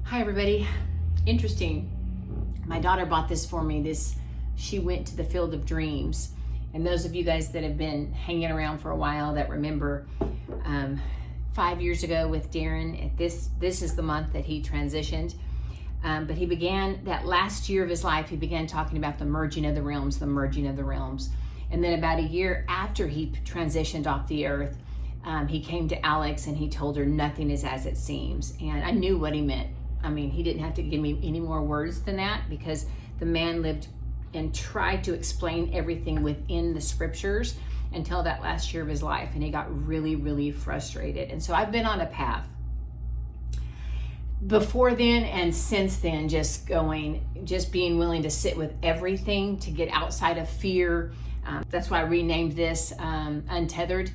Hi everybody. Interesting. My daughter bought this for me. She went to the Field of Dreams. And those of you guys that have been hanging around for a while that remember 5 years ago with Darren, this is the month that he transitioned. But he began that last year of his life, he began talking about the merging of the realms, the merging of the realms. And then about a year after he transitioned off the earth, he came to Alex and he told her nothing is as it seems. And I knew what he meant. I mean, he didn't have to give me any more words than that, because the man lived and tried to explain everything within the scriptures until that last year of his life. And he got really, really frustrated. And so I've been on a path before then and since then, just being willing to sit with everything, to get outside of fear. That's why I renamed this Untethered.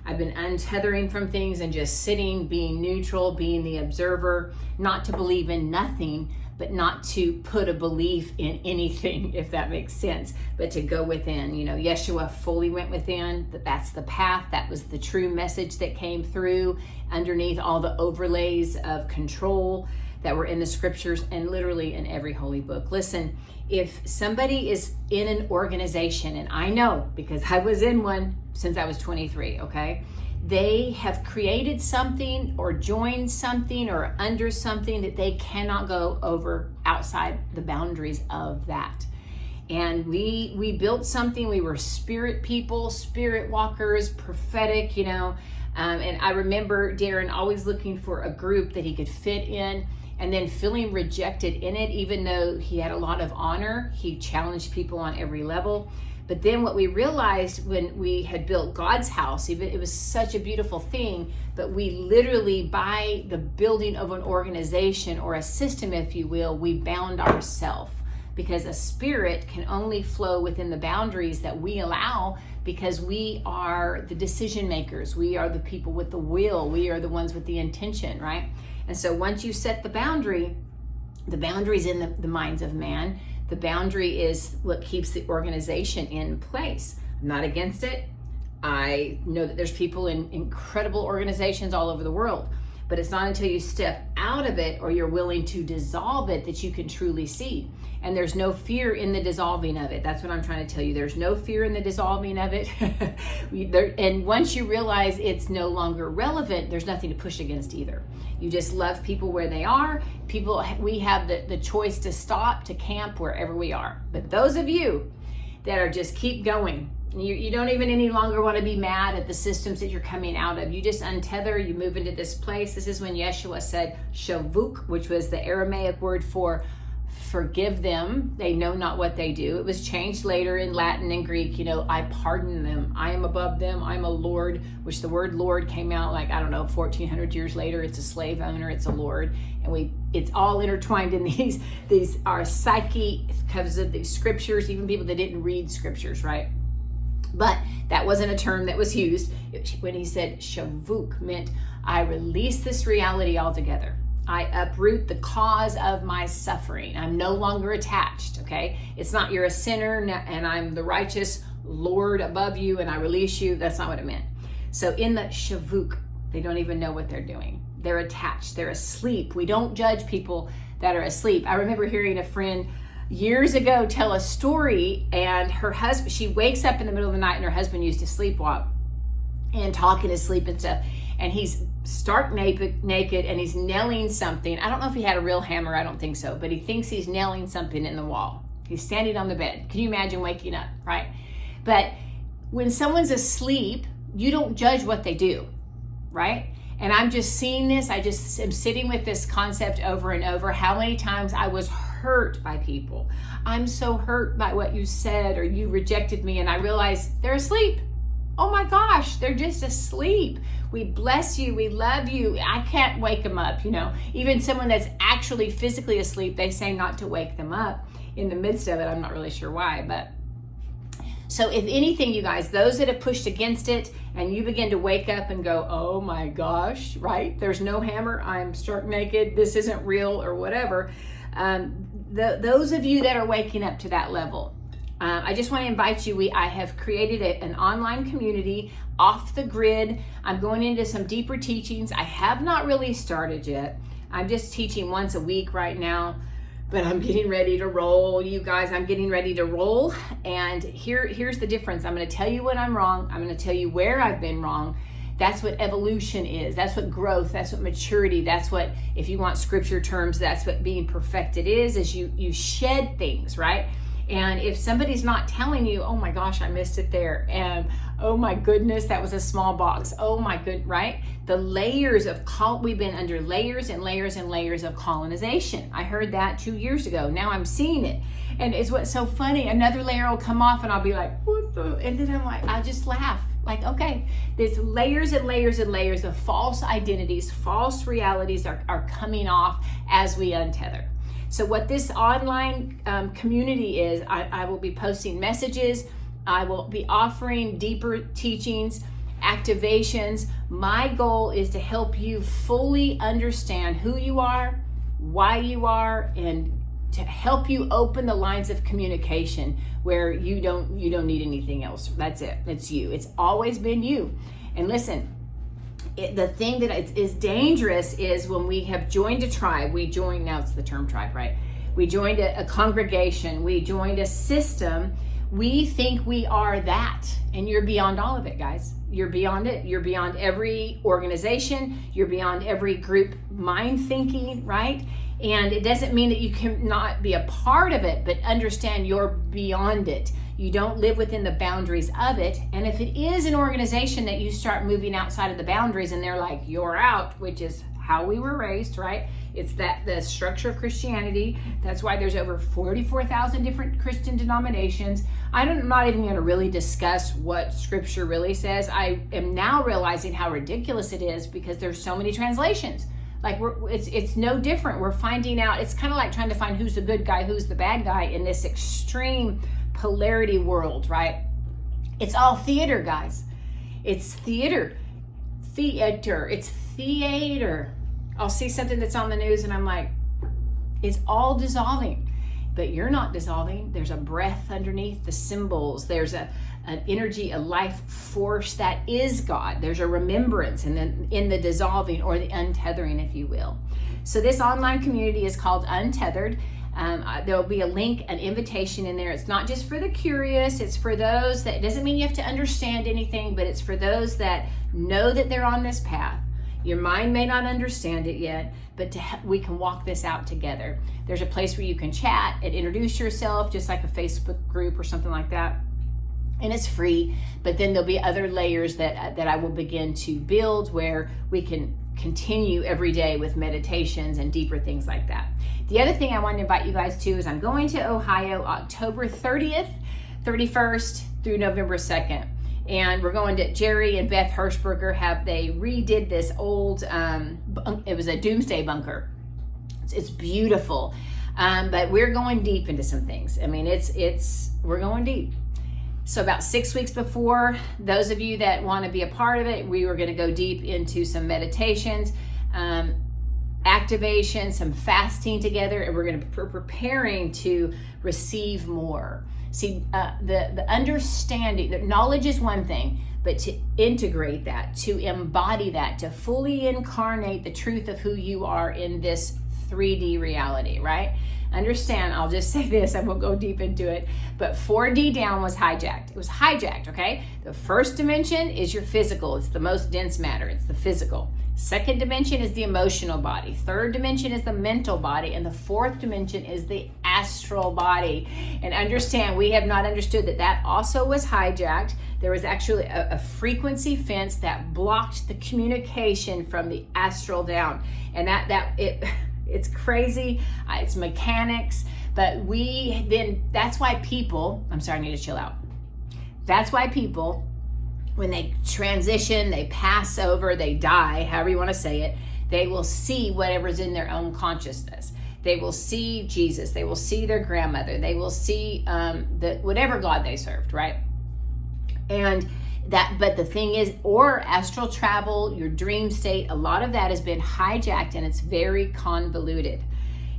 I've been untethering from things and just sitting, being neutral, being the observer, not to believe in nothing, but not to put a belief in anything, if that makes sense, but to go within. You know, Yeshua fully went within. That's the path. That was the true message that came through underneath all the overlays of control that were in the scriptures and literally in every holy book. Listen, if somebody is in an organization, and I know because I was in one since I was 23, okay? They have created something or joined something or under something that they cannot go over outside the boundaries of that. And we built something. We were spirit people, spirit walkers, prophetic, you know. And I remember Darren always looking for a group that he could fit in, and then feeling rejected in it. Even though he had a lot of honor, he challenged people on every level. But then what we realized when we had built God's house, even it was such a beautiful thing, but we literally, by the building of an organization or a system, if you will, we bound ourselves, because a spirit can only flow within the boundaries that we allow, because we are the decision makers. We are the people with the will. We are the ones with the intention, right? And so once you set the boundary is in the minds of man. The boundary is what keeps the organization in place. I'm not against it. I know that there's people in incredible organizations all over the world, but it's not until you step out of it or you're willing to dissolve it that you can truly see. And there's no fear in the dissolving of it. That's what I'm trying to tell you. There's no fear in the dissolving of it. And once you realize it's no longer relevant, there's nothing to push against either. You just love people where they are. We have the choice to stop, to camp wherever we are. But those of you that are just keep going, you don't even any longer want to be mad at the systems that you're coming out of. You just untether, you move into this place. This is when Yeshua said shavuk, which was the Aramaic word for forgive them, they know not what they do. It was changed later in Latin and Greek, you know, I pardon them, I am above them, I'm a Lord, which the word Lord came out like, I don't know, 1400 years later. It's a slave owner, it's a Lord. And it's all intertwined in these our psyche because of these scriptures, even people that didn't read scriptures, right? But that wasn't a term that was used. When he said shavuk, meant I release this reality altogether. I uproot the cause of my suffering. I'm no longer attached, okay? It's not you're a sinner and I'm the righteous Lord above you and I release you. That's not what it meant. So in the shavuk, they don't even know what they're doing. They're attached, they're asleep. We don't judge people that are asleep. I remember hearing a friend years ago tell a story, and her husband, she wakes up in the middle of the night and her husband used to sleepwalk and talk in his sleep and stuff. And he's stark naked and he's nailing something. I don't know if he had a real hammer, I don't think so, but he thinks he's nailing something in the wall. He's standing on the bed. Can you imagine waking up, right? But when someone's asleep, you don't judge what they do, right? And I'm just seeing this. I just am sitting with this concept over and over. How many times I was hurt by people. I'm so hurt by what you said, or you rejected me, and I realized they're asleep. Oh my gosh, they're just asleep. We bless you, we love you. I can't wake them up, you know. Even someone that's actually physically asleep, they say not to wake them up in the midst of it. I'm not really sure why, but so if anything, you guys, those that have pushed against it and you begin to wake up and go, oh my gosh, right? There's no hammer, I'm stark naked, this isn't real or whatever. Those of you that are waking up to that level, I just want to invite you. I have created an online community off the grid. I'm going into some deeper teachings. I have not really started yet. I'm just teaching once a week right now, but I'm getting ready to roll, you guys. I'm getting ready to roll. And here's the difference. I'm going to tell you when I'm wrong. I'm going to tell you where I've been wrong. That's what evolution is. That's what growth, that's what maturity, that's what, if you want scripture terms, that's what being perfected is you shed things, right? And if somebody's not telling you, oh my gosh, I missed it there, and oh my goodness, that was a small box, oh my good, right? The layers of we've been under layers and layers and layers of colonization. I heard that 2 years ago. Now I'm seeing it. And it's what's so funny, another layer will come off and I'll be like, what the? And then I'm like, I'll just laugh. Like, okay, there's layers and layers and layers of false identities, false realities are coming off as we untether. So what this online community is, I will be posting messages. I will be offering deeper teachings, activations. My goal is to help you fully understand who you are, why you are, and to help you open the lines of communication where you don't need anything else. That's it. It's you. It's always been you. And listen, the thing that is dangerous is when we have joined a tribe. Now it's the term tribe, right? We joined a congregation. We joined a system. We think we are that, and you're beyond all of it, guys. You're beyond it. You're beyond every organization. You're beyond every group mind thinking, right? And it doesn't mean that you cannot be a part of it, but understand you're beyond it. You don't live within the boundaries of it. And if it is an organization that you start moving outside of the boundaries and they're like, you're out, which is how we were raised, right? It's the structure of Christianity. That's why there's over 44,000 different Christian denominations. I'm not even going to really discuss what scripture really says. I am now realizing how ridiculous it is because there's so many translations. Like it's no different. We're finding out, it's kind of like trying to find who's the good guy, who's the bad guy in this extreme polarity world, right? It's all theater, guys. It's theater. It's theater. I'll see something that's on the news and I'm like, it's all dissolving. But you're not dissolving. There's a breath underneath the symbols. There's an energy, a life force that is God. There's a remembrance in the dissolving or the untethering, if you will. So this online community is called Untethered. There'll be a link, an invitation in there. It's not just for the curious. It's for those that, it doesn't mean you have to understand anything, but it's for those that know that they're on this path. Your mind may not understand it yet, but we can walk this out together. There's a place where you can chat and introduce yourself, just like a Facebook group or something like that. And it's free, but then there'll be other layers that I will begin to build where we can continue every day with meditations and deeper things like that. The other thing I want to invite you guys to is I'm going to Ohio October 30th, 31st through November 2nd. And we're going to Jerry and Beth Hirschberger they redid this old, it was a doomsday bunker. It's beautiful. But we're going deep into some things. I mean, we're going deep. So about 6 weeks before, those of you that want to be a part of it, we were going to go deep into some meditations, activation, some fasting together, and we're going to be preparing to receive more. See, the understanding that knowledge is one thing, but to integrate that, to embody that, to fully incarnate the truth of who you are in this 3D reality, right? Understand, I'll just say this, I won't go deep into it, but 4D down was hijacked. It was hijacked, okay? The first dimension is your physical. It's the most dense matter. It's the physical. Second dimension is the emotional body. Third dimension is the mental body. And the fourth dimension is the astral body. And understand, we have not understood that also was hijacked. There was actually a frequency fence that blocked the communication from the astral down. And it's crazy. It's mechanics. But that's why people, I'm sorry, I need to chill out. That's why people, when they transition, they pass over, they die, however you want to say it, they will see whatever's in their own consciousness. They will see Jesus. They will see their grandmother. They will see whatever God they served, right? But the thing is, or astral travel, your dream state, a lot of that has been hijacked and it's very convoluted.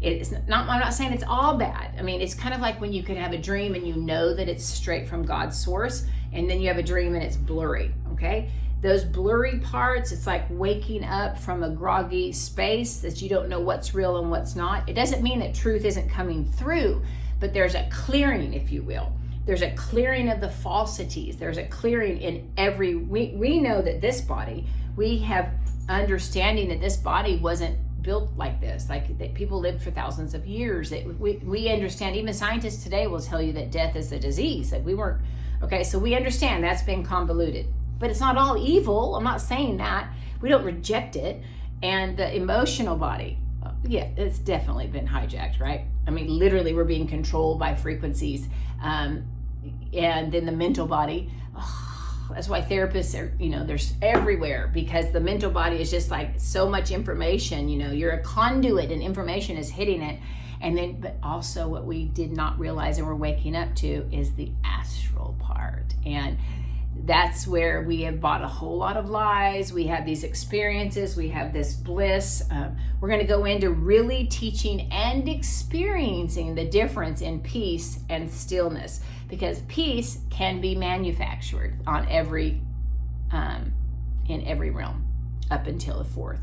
I'm not saying it's all bad. I mean, it's kind of like when you could have a dream and you know that it's straight from God's source, and then you have a dream and it's blurry, okay? those blurry parts, it's like waking up from a groggy space that you don't know what's real and what's not. It doesn't mean that truth isn't coming through, but there's a clearing, if you will. There's a clearing of the falsities. There's a clearing in every, we know that this body, we have understanding that this body wasn't built like this, like that people lived for thousands of years. We understand, even scientists today will tell you that death is a disease, that we weren't, okay, so we understand that's been convoluted, but it's not all evil. I'm not saying that. We don't reject it. And the emotional body, yeah, it's definitely been hijacked, right? I mean, literally we're being controlled by frequencies. And then the mental body, that's why therapists are, there's everywhere, because the mental body is just like so much information, you're a conduit and information is hitting it. And then, but also what we did not realize and we're waking up to is the astral part. And that's where we have bought a whole lot of lies. We have these experiences, we have this bliss. We're going to go into really teaching and experiencing the difference in peace and stillness, because peace can be manufactured on every, in every realm up until the fourth.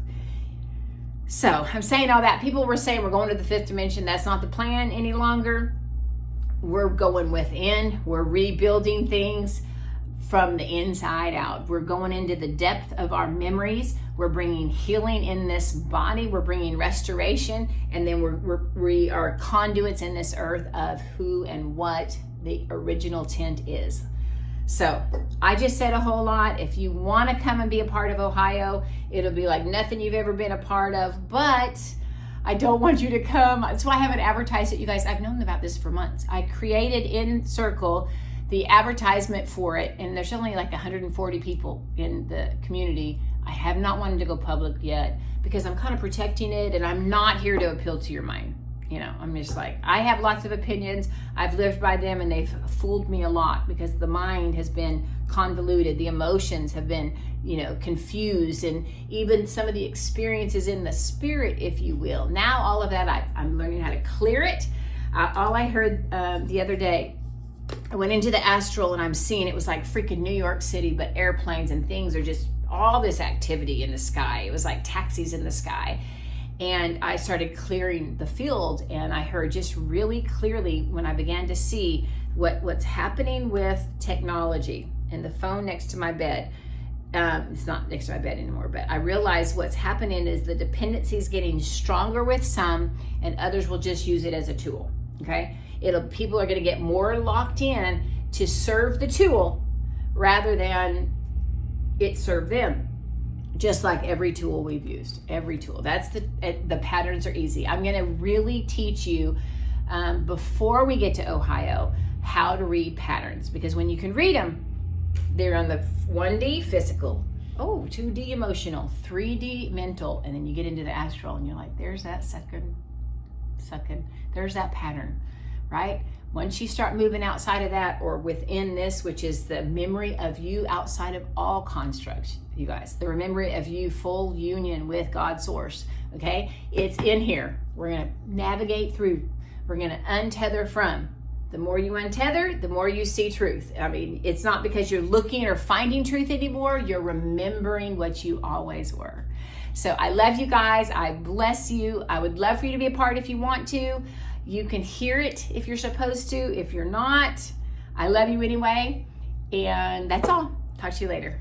So I'm saying all that. People were saying we're going to the fifth dimension. That's not the plan any longer. We're going within. We're rebuilding things from the inside out. We're going into the depth of our memories. We're bringing healing in this body. We're bringing restoration. And then we are conduits in this earth of who and what the original intent is. So I just said a whole lot. If you want to come and be a part of Ohio, it'll be like nothing you've ever been a part of, but I don't want you to come. That's why I haven't advertised it, you guys. I've known about this for months. I created in Circle the advertisement for it, and there's only like 140 people in the community. I have not wanted to go public yet because I'm kind of protecting it, and I'm not here to appeal to your mind. I'm just like, I have lots of opinions. I've lived by them, and they've fooled me a lot because the mind has been convoluted. The emotions have been, confused, and even some of the experiences in the spirit, if you will. Now, all of that, I'm learning how to clear it. All I heard the other day, I went into the astral, and I'm seeing it was like freaking New York City, but airplanes and things are just all this activity in the sky. It was like taxis in the sky. And I started clearing the field, and I heard just really clearly when I began to see what's happening with technology and the phone next to my bed. It's not next to my bed anymore, but I realized what's happening is the dependency is getting stronger with some, and others will just use it as a tool. Okay, people are going to get more locked in to serve the tool rather than it serve them. Just like every tool we've used, every tool. That's the patterns are easy. I'm going to really teach you before we get to Ohio how to read patterns, because when you can read them, they're on the 1D physical, 2D emotional, 3D mental, and then you get into the astral, and you're like, there's that second, there's that pattern, right? Once you start moving outside of that, or within this, which is the memory of you outside of all constructs, you guys, the memory of you full union with God's source, okay? It's in here. We're going to navigate through. We're going to untether from. The more you untether, the more you see truth. I mean, it's not because you're looking or finding truth anymore. You're remembering what you always were. So I love you guys. I bless you. I would love for you to be a part if you want to. You can hear it if you're supposed to. If you're not, I love you anyway. And that's all. Talk to you later.